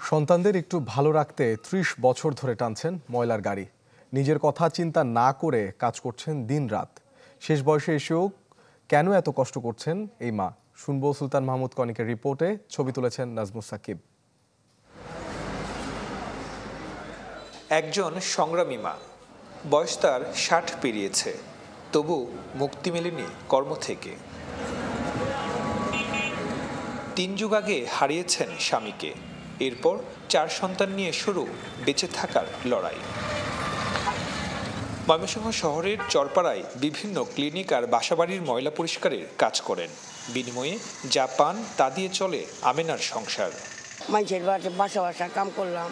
সন্তানদের একটু ভালো রাখতে ৩০ বছর ধরে টানছেন ময়লার গাড়ি। নিজের কথা চিন্তা না করে কাজ করছেন দিনরাত। শেষ বয়সে এসেও কেন এত কষ্ট করছেন এই মা, শুনবো সুলতান মাহমুদ কনিকের রিপোর্টে। ছবি তুলেছেন নাজমুস সাকিব। একজন সংগ্রামী মা, বয়স তার ৬০ পেরিয়েছে, তবু মুক্তি মেলেনি কর্ম থেকে। ৩ যুগ আগে হারিয়েছেন স্বামীকে, এরপর ৪ সন্তান নিয়ে শুরু বেঁচে থাকার লড়াই। ময়মনসিংহ শহরের চরপাড়ায় বিভিন্ন ক্লিনিক আর বাসাবাড়ির ময়লা পরিষ্কারের কাজ করেন। বিনিময়ে যা পান তা দিয়ে চলে আমেনার সংসার। মানুষের বাসা কাম করলাম,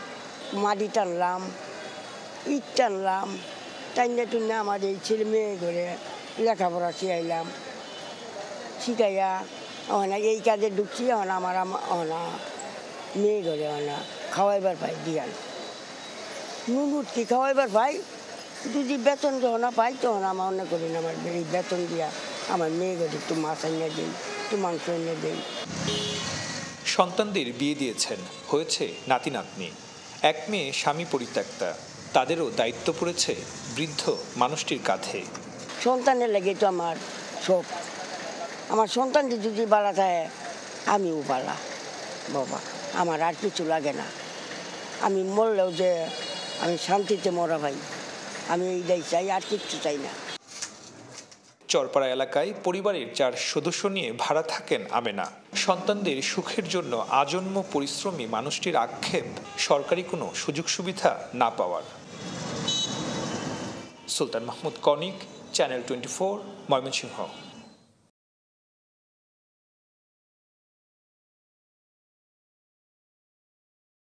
মাটি টানলাম, ইট টানলাম, টাইনে টুনে আমার এই ছেলে মেয়ে করে লেখাপড়া শিখাইলাম, শিখাইয়া এই কাজে ঢুকছি। আমার মেয়ে করে খাওয়াইবার পাই দিয়াল নুন উঠকি খাওয়াইবার পাই। যদি বেতন যখন পাই তখন আমার অন্য করি না, আমার এই বেতন দিয়া আমার মেয়ে করে একটু মাছ এনে দিই, একটু মাংস এনে দিই। সন্তানদের বিয়ে দিয়েছেন, হয়েছে নাতি নাতনি। এক মেয়ে স্বামী পরিত্যক্তা, তাদেরও দায়িত্ব পড়েছে বৃদ্ধ মানুষটির কাঁধে। সন্তানের লাগে তো আমার সব, আমার সন্তানটি যদি বালা থাকে আমিও বালা বাবা, আমার আর কিছু লাগে না। আমি মরলেও যে আমি শান্তিতে মরা ভাই, আমি এইটাই চাই, আর কিচ্ছু চাই না। চরপাড়া এলাকায় পরিবারের ৪ সদস্য নিয়ে ভাড়া থাকেন আমেনা। সন্তানদের সুখের জন্য আজন্ম পরিশ্রমী মানুষটির আক্ষেপ সরকারি কোনো সুযোগ সুবিধা না পাওয়ার। সুলতান মাহমুদ কনিক, চ্যানেল 24, ময়মনসিংহ।